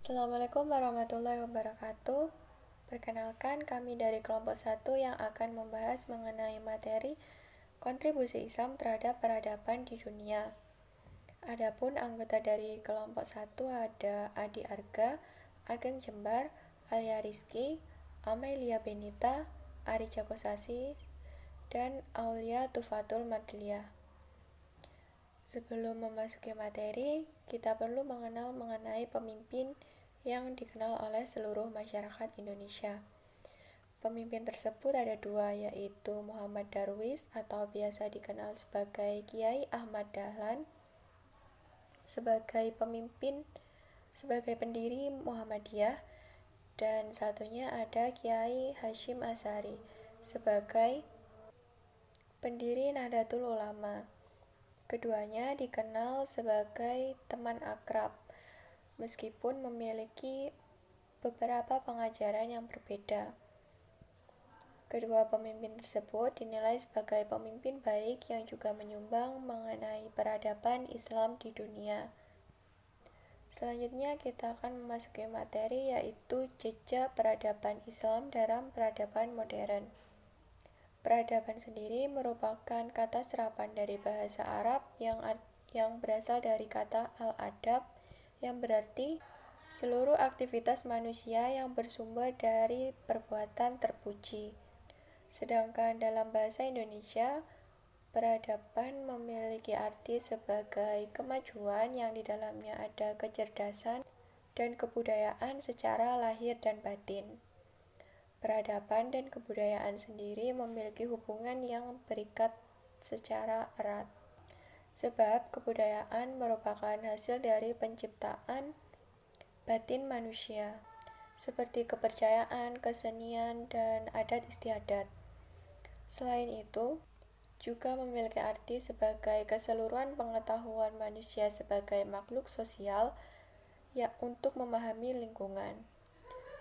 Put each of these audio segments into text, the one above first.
Assalamualaikum warahmatullahi wabarakatuh. Perkenalkan, kami dari kelompok 1 yang akan membahas mengenai materi kontribusi Islam terhadap peradaban di dunia. Adapun anggota dari kelompok 1 ada Adi Arga, Ageng Jembar, Alia Rizky, Amelia Benita, Ari Jagosasi, dan Aulia Tufatul Madliyah. Sebelum memasuki materi, kita perlu mengenal mengenai pemimpin yang dikenal oleh seluruh masyarakat Indonesia. Pemimpin tersebut ada dua, yaitu Muhammad Darwis atau biasa dikenal sebagai Kiai Ahmad Dahlan sebagai pendiri Muhammadiyah, dan satunya ada Kiai Hashim Asy'ari sebagai pendiri Nahdlatul Ulama. Keduanya dikenal sebagai teman akrab, meskipun memiliki beberapa pengajaran yang berbeda. Kedua pemimpin tersebut dinilai sebagai pemimpin baik yang juga menyumbang mengenai peradaban Islam di dunia. Selanjutnya kita akan memasuki materi, yaitu jejak peradaban Islam dalam peradaban modern. Peradaban sendiri merupakan kata serapan dari bahasa Arab yang berasal dari kata al-adab, yang berarti seluruh aktivitas manusia yang bersumber dari perbuatan terpuji. Sedangkan dalam bahasa Indonesia, peradaban memiliki arti sebagai kemajuan yang di dalamnya ada kecerdasan dan kebudayaan secara lahir dan batin. Peradaban dan kebudayaan sendiri memiliki hubungan yang berikat secara erat, sebab kebudayaan merupakan hasil dari penciptaan batin manusia, seperti kepercayaan, kesenian, dan adat istiadat. Selain itu, juga memiliki arti sebagai keseluruhan pengetahuan manusia sebagai makhluk sosial untuk memahami lingkungan.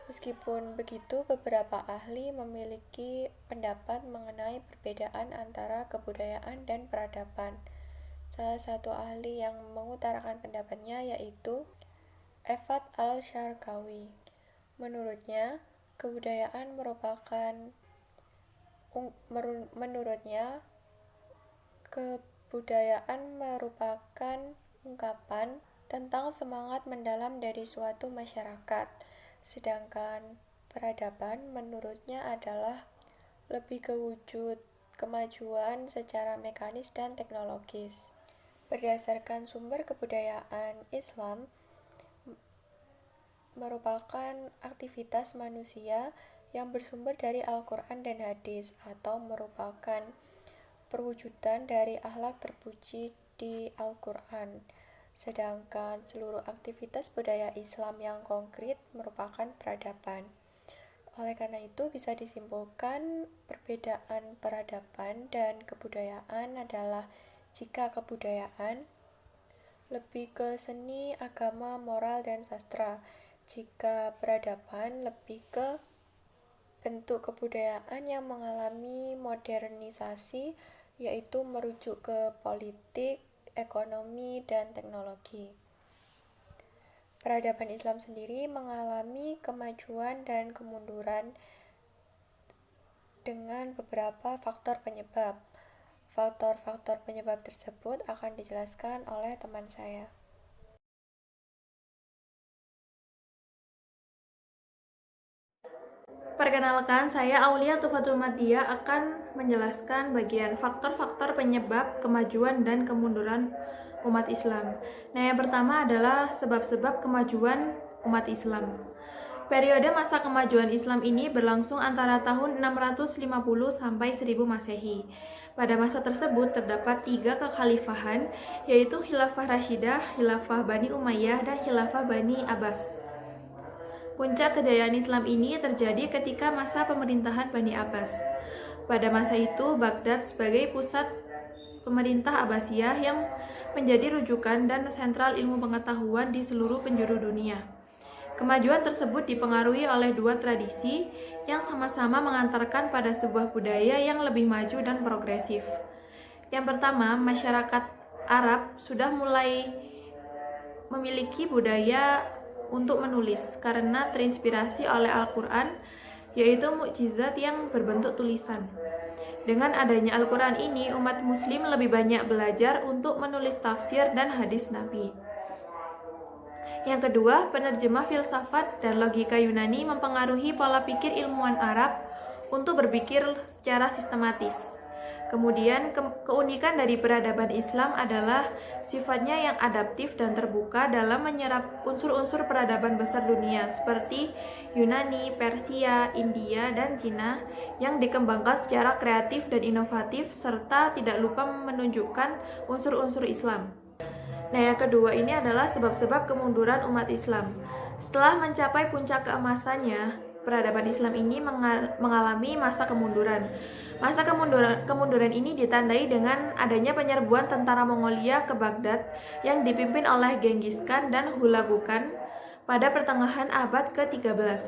Meskipun begitu, beberapa ahli memiliki pendapat mengenai perbedaan antara kebudayaan dan peradaban. Salah satu ahli yang mengutarakan pendapatnya yaitu Efat Al-Syarqawi. Menurutnya, kebudayaan merupakan ungkapan tentang semangat mendalam dari suatu masyarakat, sedangkan peradaban menurutnya adalah lebih ke wujud kemajuan secara mekanis dan teknologis. Berdasarkan sumber kebudayaan, Islam merupakan aktivitas manusia yang bersumber dari Al-Quran dan Hadis, atau merupakan perwujudan dari akhlak terpuji di Al-Quran. Sedangkan seluruh aktivitas budaya Islam yang konkret merupakan peradaban. Oleh karena itu, bisa disimpulkan perbedaan peradaban dan kebudayaan adalah jika kebudayaan lebih ke seni, agama, moral, dan sastra, jika peradaban lebih ke bentuk kebudayaan yang mengalami modernisasi, yaitu merujuk ke politik, ekonomi, dan teknologi. Peradaban Islam sendiri mengalami kemajuan dan kemunduran dengan beberapa faktor penyebab. Faktor-faktor penyebab tersebut akan dijelaskan oleh teman saya. Perkenalkan, saya Aulia Tufatul Madliyah akan menjelaskan bagian faktor-faktor penyebab kemajuan dan kemunduran umat Islam. Nah, yang pertama adalah sebab-sebab kemajuan umat Islam. Periode masa kemajuan Islam ini berlangsung antara tahun 650 sampai 1000 Masehi. Pada masa tersebut terdapat 3 kekhalifahan, yaitu Khilafah Rasyidah, Khilafah Bani Umayyah, dan Khilafah Bani Abbas. Puncak kejayaan Islam ini terjadi ketika masa pemerintahan Bani Abbas. Pada masa itu, Baghdad sebagai pusat pemerintah Abbasiyah yang menjadi rujukan dan sentral ilmu pengetahuan di seluruh penjuru dunia. Kemajuan tersebut dipengaruhi oleh dua tradisi yang sama-sama mengantarkan pada sebuah budaya yang lebih maju dan progresif. Yang pertama, masyarakat Arab sudah mulai memiliki budaya untuk menulis karena terinspirasi oleh Al-Quran, yaitu mukjizat yang berbentuk tulisan. Dengan adanya Al-Quran ini, umat muslim lebih banyak belajar untuk menulis tafsir dan hadis Nabi. Yang kedua, penerjemah filsafat dan logika Yunani mempengaruhi pola pikir ilmuwan Arab untuk berpikir secara sistematis. Kemudian, keunikan dari peradaban Islam adalah sifatnya yang adaptif dan terbuka dalam menyerap unsur-unsur peradaban besar dunia seperti Yunani, Persia, India, dan Cina yang dikembangkan secara kreatif dan inovatif serta tidak lupa menunjukkan unsur-unsur Islam. Nah, yang kedua ini adalah sebab-sebab kemunduran umat Islam. Setelah mencapai puncak keemasannya, peradaban Islam ini mengalami masa kemunduran. Masa kemunduran ini ditandai dengan adanya penyerbuan tentara Mongolia ke Baghdad yang dipimpin oleh Genghis Khan dan Hulagu Khan pada pertengahan abad ke-13.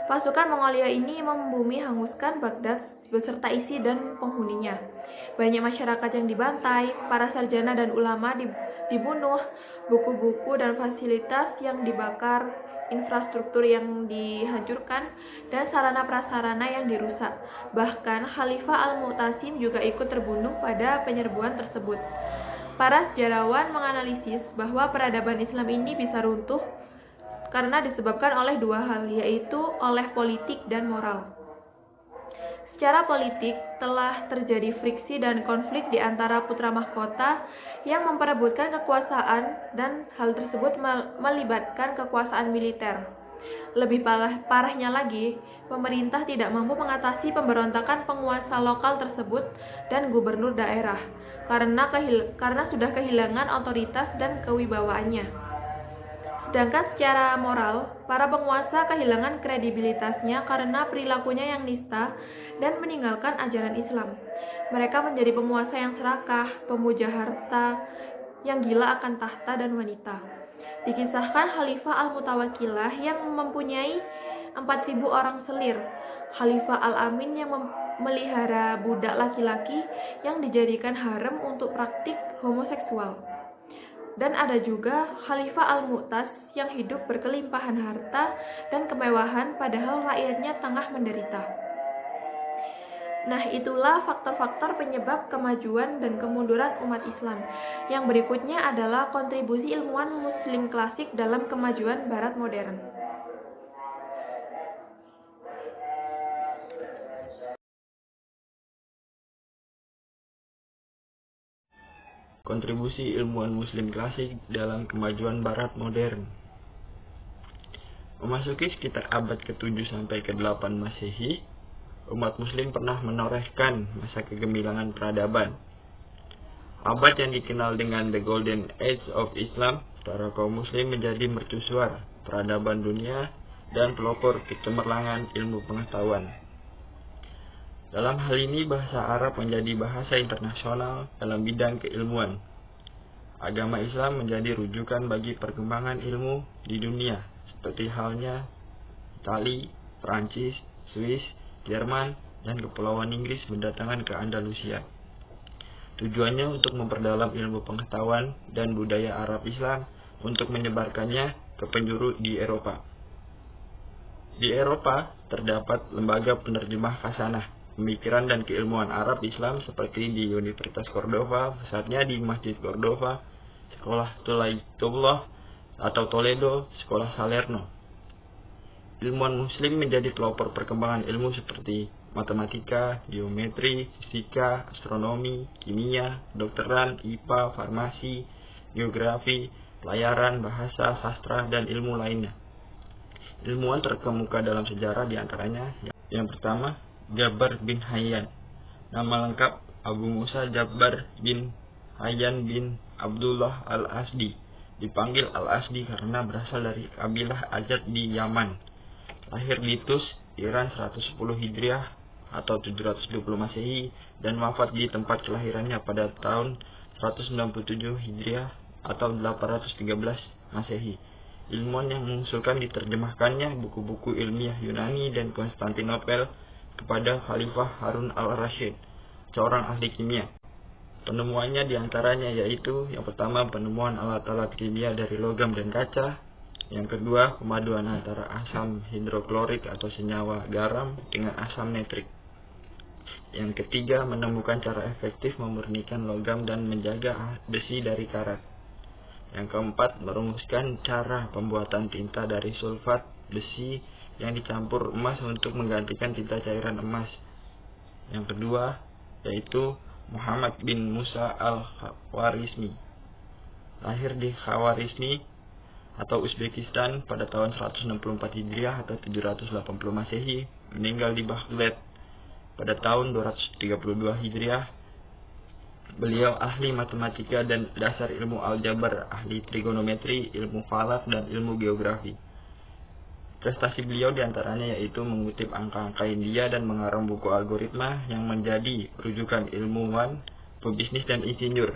Pasukan Mongolia ini membumi hanguskan Baghdad beserta isi dan penghuninya. Banyak masyarakat yang dibantai, para sarjana dan ulama dibunuh, buku-buku dan fasilitas yang dibakar, infrastruktur yang dihancurkan, dan sarana prasarana yang dirusak. Bahkan Khalifah Al-Mu'tasim juga ikut terbunuh pada penyerbuan tersebut. Para sejarawan menganalisis bahwa peradaban Islam ini bisa runtuh karena disebabkan oleh dua hal, yaitu oleh politik dan moral. Secara politik, telah terjadi friksi dan konflik di antara putra mahkota yang memperebutkan kekuasaan, dan hal tersebut melibatkan kekuasaan militer. Lebih parahnya lagi, pemerintah tidak mampu mengatasi pemberontakan penguasa lokal tersebut dan gubernur daerah karena sudah kehilangan otoritas dan kewibawaannya. Sedangkan secara moral, para penguasa kehilangan kredibilitasnya karena perilakunya yang nista dan meninggalkan ajaran Islam. Mereka menjadi penguasa yang serakah, pemuja harta, yang gila akan tahta dan wanita. Dikisahkan Khalifah Al-Mutawakilah yang mempunyai 4.000 orang selir, Khalifah Al-Amin yang memelihara budak laki-laki yang dijadikan harem untuk praktik homoseksual. Dan ada juga Khalifah Al-Mu'taz yang hidup berkelimpahan harta dan kemewahan padahal rakyatnya tengah menderita. Nah, itulah faktor-faktor penyebab kemajuan dan kemunduran umat Islam. Yang berikutnya adalah kontribusi ilmuwan Muslim klasik dalam kemajuan Barat modern. Kontribusi ilmuwan Muslim klasik dalam kemajuan Barat modern. Memasuki sekitar abad ke-7 sampai ke-8 Masehi, umat Muslim pernah menorehkan masa kegemilangan peradaban. Abad yang dikenal dengan The Golden Age of Islam, para kaum Muslim menjadi mercusuar peradaban dunia dan pelopor kecemerlangan ilmu pengetahuan. Dalam hal ini, bahasa Arab menjadi bahasa internasional dalam bidang keilmuan. Agama Islam menjadi rujukan bagi perkembangan ilmu di dunia, seperti halnya Italia, Prancis, Swiss, Jerman, dan Kepulauan Inggris berdatangan ke Andalusia. Tujuannya untuk memperdalam ilmu pengetahuan dan budaya Arab Islam untuk menyebarkannya ke penjuru di Eropa. Di Eropa terdapat lembaga penerjemah khasanah pemikiran dan keilmuan Arab Islam seperti di Universitas Cordova, pusatnya di Masjid Cordova, Sekolah Tulaitullah atau Toledo, Sekolah Salerno. Ilmuwan Muslim menjadi pelopor perkembangan ilmu seperti matematika, geometri, fisika, astronomi, kimia, kedokteran, IPA, farmasi, geografi, pelayaran, bahasa, sastra, dan ilmu lainnya. Ilmuwan terkemuka dalam sejarah diantaranya yang pertama, Jabbar bin Hayyan. Nama lengkap Abu Musa Jabbar bin Hayyan bin Abdullah Al-Asdi. Dipanggil Al-Asdi karena berasal dari kabilah Azad di Yaman. Lahir di Tus, Iran 110 Hijriah atau 720 Masehi dan wafat di tempat kelahirannya pada tahun 197 Hijriah atau 813 Masehi. Ilmuwan yang mengusulkan diterjemahkannya buku-buku ilmiah Yunani dan Konstantinopel kepada Khalifah Harun al-Rashid, seorang ahli kimia. Penemuannya diantaranya yaitu yang pertama penemuan alat-alat kimia dari logam dan kaca, Yang kedua, pemaduan antara asam hidroklorik atau senyawa garam dengan asam nitrik. Yang ketiga, menemukan cara efektif memurnikan logam dan menjaga besi dari karat. Yang keempat, merumuskan cara pembuatan tinta dari sulfat besi yang dicampur emas untuk menggantikan tinta cairan emas. Yang kedua, yaitu Muhammad bin Musa al-Khwarizmi. Lahir di Khwarizmi atau Uzbekistan pada tahun 164 Hijriah atau 780 Masehi, meninggal di Baghdad pada tahun 232 Hijriah. Beliau ahli matematika dan dasar ilmu aljabar, ahli trigonometri, ilmu falak, dan ilmu geografi. Prestasi beliau diantaranya yaitu mengutip angka-angka India dan mengarang buku algoritma yang menjadi rujukan ilmuwan, pebisnis, dan insinyur.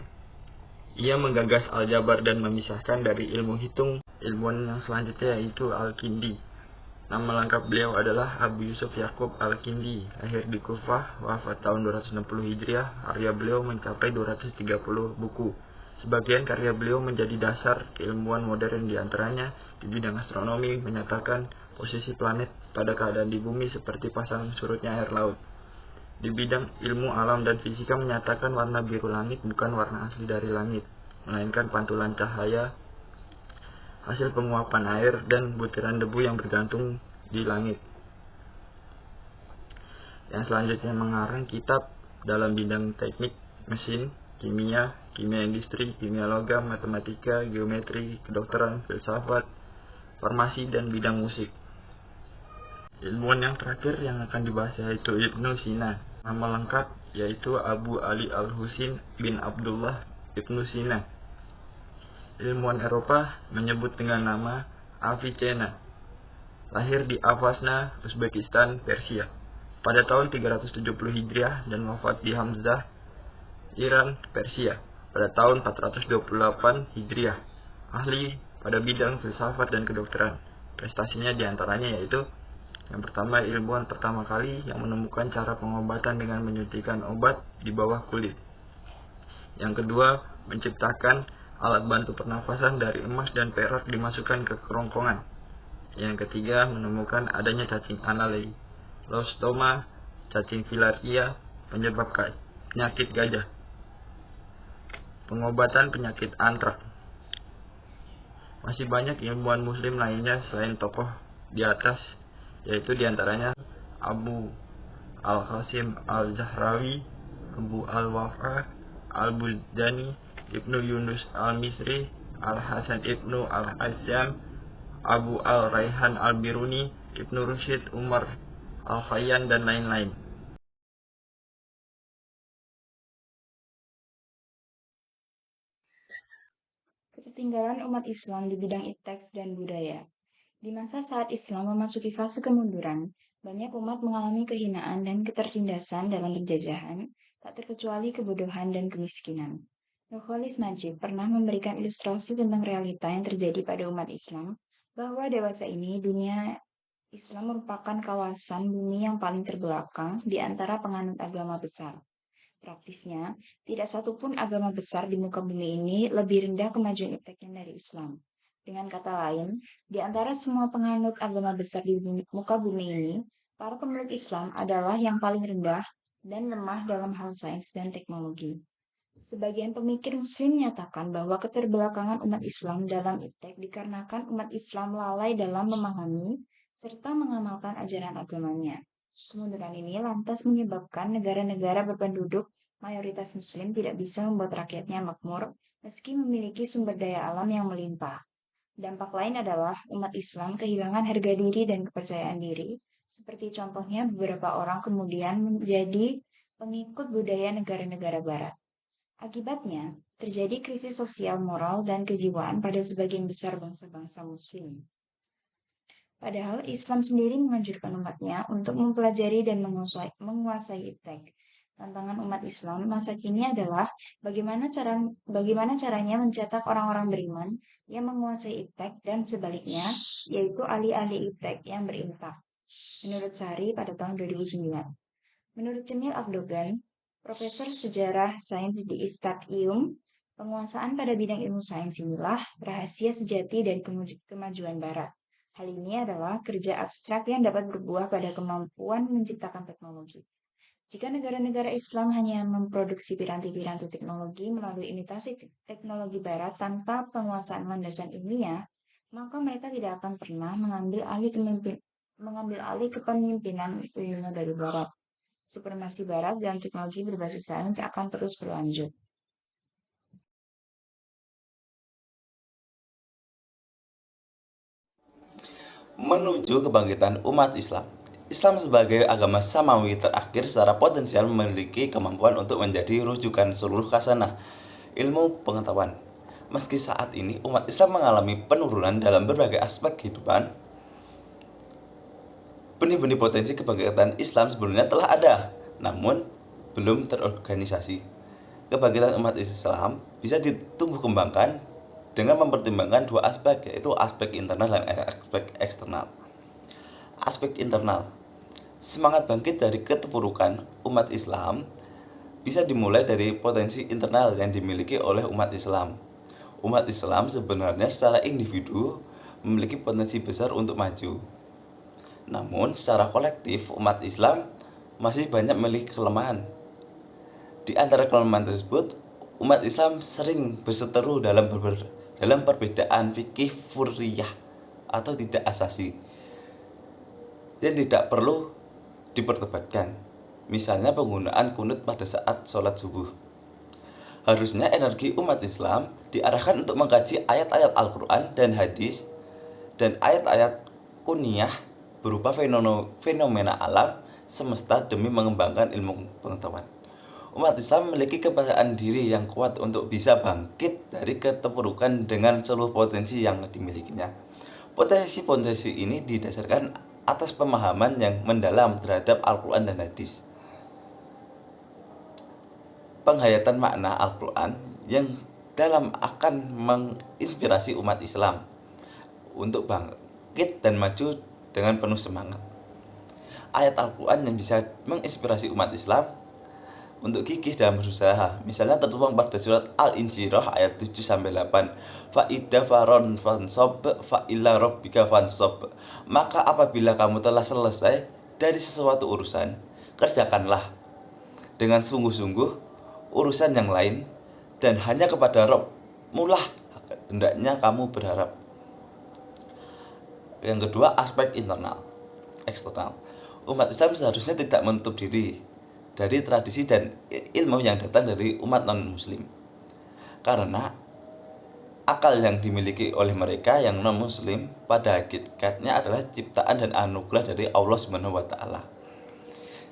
Ia menggagas aljabar dan memisahkan dari ilmu hitung. Ilmuwan yang selanjutnya yaitu Al-Kindi. Nama lengkap beliau adalah Abu Yusuf Yakub Al-Kindi. Lahir di Kufah, wafat tahun 260 Hijriah. Karya beliau mencapai 230 buku. Sebagian karya beliau menjadi dasar keilmuan modern, diantaranya di bidang astronomi menyatakan posisi planet pada keadaan di bumi seperti pasang surutnya air laut. Di bidang ilmu alam dan fisika menyatakan warna biru langit bukan warna asli dari langit, melainkan pantulan cahaya hasil penguapan air dan butiran debu yang bergantung di langit. Yang selanjutnya mengarang kitab dalam bidang teknik mesin, kimia, kimia industri, kimia logam, matematika, geometri, kedokteran, filsafat, farmasi, dan bidang musik. Ilmuwan yang terakhir yang akan dibahas yaitu Ibnu Sina. Nama lengkap yaitu Abu Ali Al-Husin bin Abdullah Ibnu Sina. Ilmuwan Eropa menyebut dengan nama Avicenna. Lahir di Avasna, Uzbekistan, Persia pada tahun 370 Hijriah dan wafat di Hamzah, Iran, Persia pada tahun 428 Hijriah. Ahli pada bidang filsafat dan kedokteran. Prestasinya diantaranya yaitu yang pertama, ilmuwan pertama kali yang menemukan cara pengobatan dengan menyuntikkan obat di bawah kulit. Yang kedua, menciptakan alat bantu pernafasan dari emas dan perak dimasukkan ke kerongkongan. Yang ketiga, menemukan adanya cacing Ankylostoma, cacing filaria, penyebab penyakit gajah. Pengobatan penyakit antrak. Masih banyak ilmuwan muslim lainnya selain tokoh di atas, yaitu diantaranya Abu Al-Qasim Al-Zahrawi, Abu Al-Wafa Al-Buzdani, Ibnu Yunus Al-Misri, Al-Hasan Ibnu Al-Hasyam, Abu Al-Raihan Al-Biruni, Ibnu Rusyid, Umar Al-Khayyan, dan lain-lain. Ketertinggalan umat Islam di bidang teks dan budaya. Di masa saat Islam memasuki fase kemunduran, banyak umat mengalami kehinaan dan ketertindasan dalam penjajahan, tak terkecuali kebodohan dan kemiskinan. Nurholis Majid pernah memberikan ilustrasi tentang realita yang terjadi pada umat Islam, bahwa dewasa ini dunia Islam merupakan kawasan bumi yang paling terbelakang di antara penganut agama besar. Praktisnya, tidak satupun agama besar di muka bumi ini lebih rendah kemajuan ipteknya dari Islam. Dengan kata lain, di antara semua penganut agama besar di muka bumi ini, para pemeluk Islam adalah yang paling rendah dan lemah dalam hal sains dan teknologi. Sebagian pemikir Muslim menyatakan bahwa keterbelakangan umat Islam dalam iptek dikarenakan umat Islam lalai dalam memahami serta mengamalkan ajaran agamanya. Kemunduran ini lantas menyebabkan negara-negara berpenduduk mayoritas Muslim tidak bisa membuat rakyatnya makmur meski memiliki sumber daya alam yang melimpah. Dampak lain adalah umat Islam kehilangan harga diri dan kepercayaan diri, seperti contohnya beberapa orang kemudian menjadi pengikut budaya negara-negara Barat. Akibatnya, terjadi krisis sosial, moral, dan kejiwaan pada sebagian besar bangsa-bangsa Muslim. Padahal Islam sendiri menganjurkan umatnya untuk mempelajari dan menguasai iptek. Tantangan umat Islam masa kini adalah bagaimana caranya mencetak orang-orang beriman yang menguasai iptek dan sebaliknya, yaitu ahli-ahli iptek yang berintak. Menurut Sari pada tahun 2009. Menurut Cemil Afdogan, Profesor Sejarah Sains di Istaqium, Penguasaan pada bidang ilmu sains inilah rahasia sejati dari kemajuan Barat. Hal ini adalah kerja abstrak yang dapat berbuah pada kemampuan menciptakan teknologi. Jika negara-negara Islam hanya memproduksi piranti-piranti teknologi melalui imitasi teknologi Barat tanpa penguasaan landasan ilmiah, maka mereka tidak akan pernah mengambil alih kepemimpinan ilmu dari Barat. Supremasi Barat dan teknologi berbasis sains akan terus berlanjut. Menuju kebangkitan umat Islam. Islam sebagai agama samawi terakhir secara potensial memiliki kemampuan untuk menjadi rujukan seluruh khasanah ilmu pengetahuan. Meski saat ini umat Islam mengalami penurunan dalam berbagai aspek kehidupan, benih-benih potensi kebangkitan Islam sebelumnya telah ada, namun belum terorganisasi. Kebangkitan umat Islam bisa ditumbuh kembangkan dengan mempertimbangkan dua aspek, yaitu aspek internal dan aspek eksternal. Aspek internal, semangat bangkit dari keterpurukan umat Islam bisa dimulai dari potensi internal yang dimiliki oleh umat Islam. Umat Islam sebenarnya secara individu memiliki potensi besar untuk maju. Namun secara kolektif umat Islam masih banyak memiliki kelemahan. Di antara kelemahan tersebut, umat Islam sering berseteru dalam perbedaan fikih furiyah atau tidak asasi yang tidak perlu diperdebatkan. Misalnya penggunaan kunut pada saat sholat subuh. Harusnya energi umat Islam diarahkan untuk mengkaji ayat-ayat Al-Quran dan hadis dan ayat-ayat kuniyah berupa fenomena alam semesta demi mengembangkan ilmu pengetahuan. Umat Islam memiliki kepercayaan diri yang kuat untuk bisa bangkit dari keterpurukan dengan seluruh potensi yang dimilikinya. Potensi-potensi ini didasarkan atas pemahaman yang mendalam terhadap Al-Quran dan hadis. Penghayatan makna Al-Quran yang dalam akan menginspirasi umat Islam untuk bangkit dan maju dengan penuh semangat. Ayat Al-Quran yang bisa menginspirasi umat Islam untuk gigih dalam berusaha, misalnya tertuang pada surat Al-Insyirah ayat 7-8. Fa'idha faron fansob fa'ila rabbika fansob. Maka apabila kamu telah selesai dari sesuatu urusan, kerjakanlah dengan sungguh-sungguh urusan yang lain, dan hanya kepada Rabb-Mu lah hendaknya kamu berharap. Yang kedua, aspek internal, eksternal. Umat Islam seharusnya tidak menutup diri dari tradisi dan ilmu yang datang dari umat non-muslim, karena akal yang dimiliki oleh mereka yang non-muslim pada hakikatnya adalah ciptaan dan anugerah dari Allah SWT.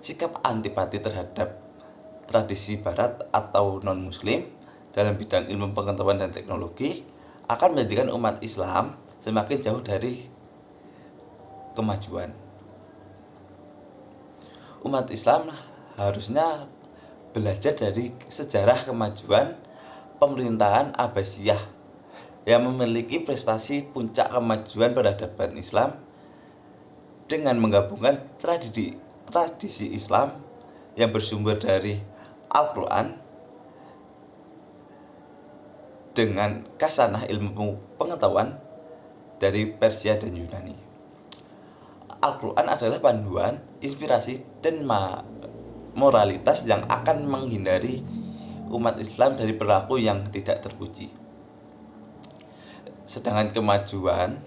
Sikap antipati terhadap tradisi barat atau non-muslim dalam bidang ilmu pengetahuan dan teknologi akan menjadikan umat Islam semakin jauh dari kemajuan. Umat Islam harusnya belajar dari sejarah kemajuan pemerintahan Abbasiyah yang memiliki prestasi puncak kemajuan peradaban Islam dengan menggabungkan tradisi Islam yang bersumber dari Al-Quran dengan khasanah ilmu pengetahuan dari Persia dan Yunani. Al-Quran adalah panduan, inspirasi, dan moralitas yang akan menghindari umat Islam dari perilaku yang tidak terpuji. Sedangkan kemajuan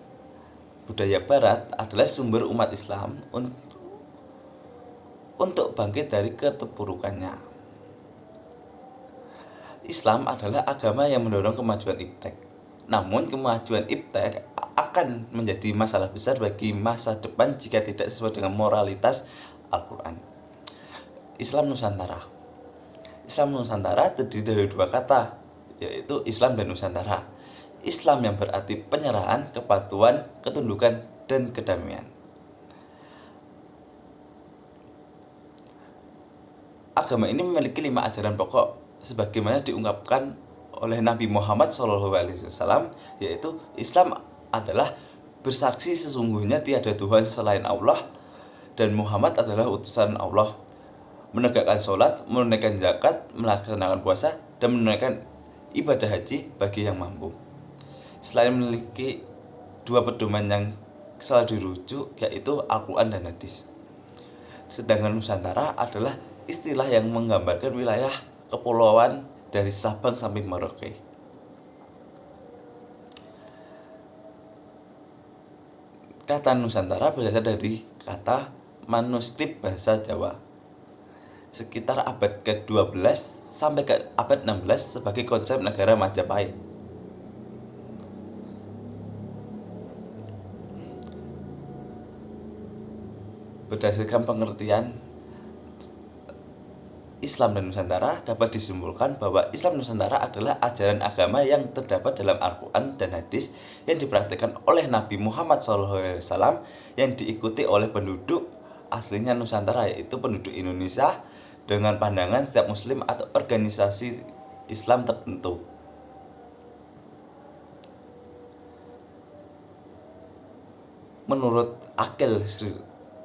budaya barat adalah sumber umat Islam untuk bangkit dari keterpurukannya. Islam adalah agama yang mendorong kemajuan iptek. Namun kemajuan iptek akan menjadi masalah besar bagi masa depan jika tidak sesuai dengan moralitas Al-Quran. Islam Nusantara. Islam Nusantara terdiri dari dua kata, yaitu Islam dan Nusantara. Islam yang berarti penyerahan, kepatuhan, ketundukan, dan kedamaian. Agama ini memiliki 5 ajaran pokok sebagaimana diungkapkan oleh Nabi Muhammad SAW, yaitu Islam adalah bersaksi sesungguhnya tiada Tuhan selain Allah dan Muhammad adalah utusan Allah, menegakkan sholat, menunaikan zakat, melaksanakan puasa, dan menunaikan ibadah haji bagi yang mampu. Selain memiliki dua pedoman yang selalu dirujuk, yaitu Al-Quran dan hadis. Sedangkan Nusantara adalah istilah yang menggambarkan wilayah kepulauan dari Sabang sampai Merauke. Kata Nusantara berasal dari kata manuskrip bahasa Jawa sekitar abad ke-12 sampai ke abad 16 sebagai konsep negara Majapahit. Berdasarkan pengertian Islam dan Nusantara, dapat disimpulkan bahwa Islam Nusantara adalah ajaran agama yang terdapat dalam Al-Quran dan hadis yang dipraktikkan oleh Nabi Muhammad SAW yang diikuti oleh penduduk aslinya Nusantara, yaitu penduduk Indonesia dengan pandangan setiap muslim atau organisasi Islam tertentu. Menurut Akil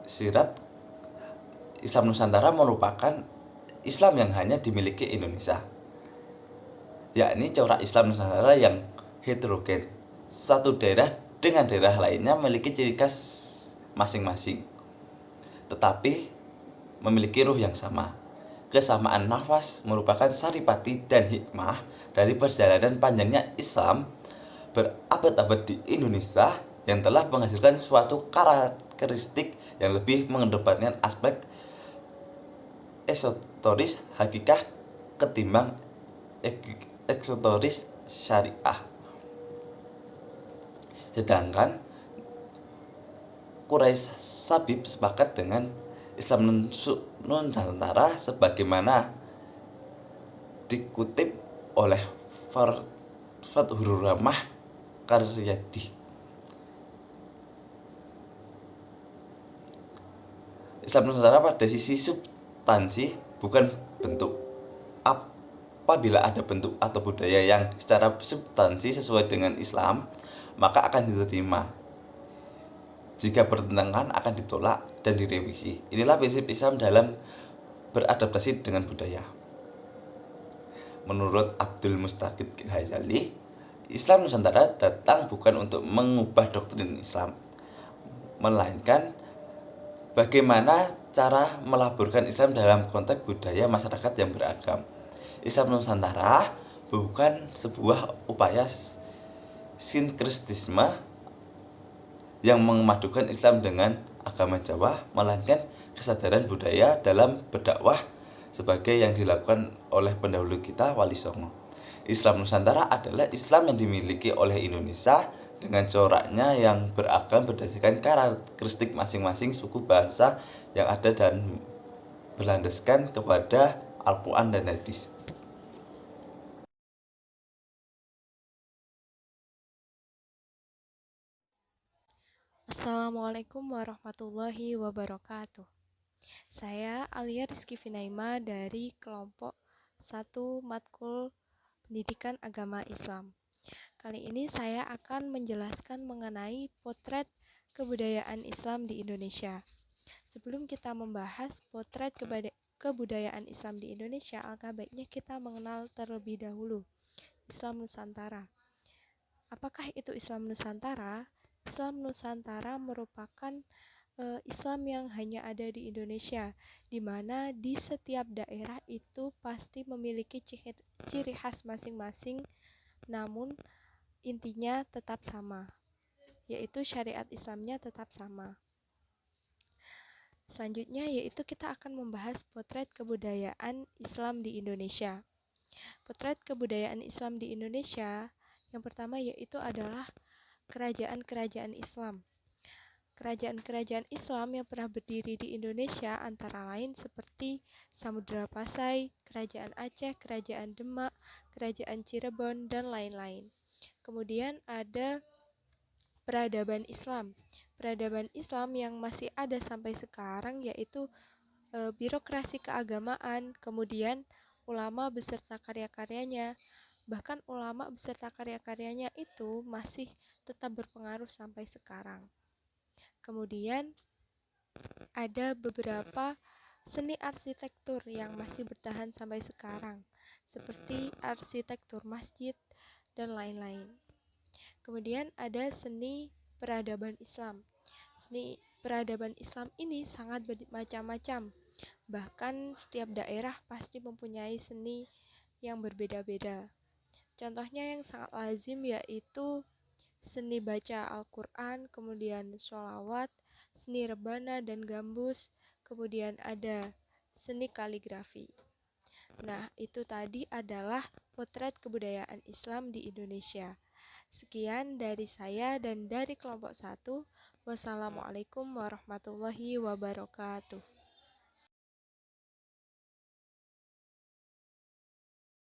Sirat, Islam Nusantara merupakan Islam yang hanya dimiliki Indonesia, yakni corak Islam Nusantara yang heterogen. Satu daerah dengan daerah lainnya memiliki ciri khas masing-masing, tetapi memiliki ruh yang sama. Kesamaan nafas merupakan saripati dan hikmah dari perjalanan panjangnya Islam berabad-abad di Indonesia yang telah menghasilkan suatu karakteristik yang lebih mengedepankan aspek esoteris hakikah ketimbang eksoteris syariah. Sedangkan Quraisy Sabib sepakat dengan Islam Nusantara sebagaimana dikutip oleh Fathur Rahmah Karyadi. Islam Nusantara pada sisi substansi bukan bentuk. Apabila ada bentuk atau budaya yang secara substansi sesuai dengan Islam, maka akan diterima. Jika bertentangan akan ditolak dan direvisi. Inilah prinsip Islam dalam beradaptasi dengan budaya. Menurut Abdul Mustaqid Ghazali, Islam Nusantara datang bukan untuk mengubah doktrin Islam, melainkan bagaimana cara melaburkan Islam dalam konteks budaya masyarakat yang beragam. Islam Nusantara bukan sebuah upaya sinkretisme yang memadukan Islam dengan agama Jawa, melainkan kesadaran budaya dalam berdakwah sebagai yang dilakukan oleh pendahulu kita Wali Songo. Islam Nusantara adalah Islam yang dimiliki oleh Indonesia dengan coraknya yang beragam berdasarkan karakteristik masing-masing suku bahasa yang ada dan berlandaskan kepada Al-Quran dan hadis. Assalamualaikum warahmatullahi wabarakatuh. Saya Alia Rizky Finaima dari kelompok 1 Matkul Pendidikan Agama Islam. Kali ini saya akan menjelaskan mengenai potret kebudayaan Islam di Indonesia. Sebelum kita membahas potret kebudayaan Islam di Indonesia, alangkah baiknya kita mengenal terlebih dahulu Islam Nusantara. Apakah itu Islam Nusantara? Islam Nusantara merupakan Islam yang hanya ada di Indonesia, di mana di setiap daerah itu pasti memiliki ciri khas masing-masing, namun intinya tetap sama, yaitu syariat Islamnya tetap sama. Selanjutnya yaitu kita akan membahas potret kebudayaan Islam di Indonesia. Potret kebudayaan Islam di Indonesia yang pertama yaitu adalah kerajaan-kerajaan Islam. Kerajaan-kerajaan Islam yang pernah berdiri di Indonesia antara lain seperti Samudra Pasai, Kerajaan Aceh, Kerajaan Demak, Kerajaan Cirebon, dan lain-lain. Kemudian ada peradaban Islam. Peradaban Islam yang masih ada sampai sekarang yaitu birokrasi keagamaan, kemudian ulama beserta karya-karyanya. Bahkan ulama beserta karya-karyanya itu masih tetap berpengaruh sampai sekarang. Kemudian ada beberapa seni arsitektur yang masih bertahan sampai sekarang. seperti arsitektur masjid, dan lain-lain. Kemudian ada seni peradaban Islam. Seni peradaban Islam ini sangat bermacam-macam. Bahkan setiap daerah pasti mempunyai seni yang berbeda-beda. Contohnya yang sangat lazim yaitu seni baca Al-Quran, kemudian sholawat, seni rebana dan gambus, kemudian ada seni kaligrafi. Nah, itu tadi adalah potret kebudayaan Islam di Indonesia. Sekian dari saya dan dari kelompok 1. Wassalamualaikum warahmatullahi wabarakatuh.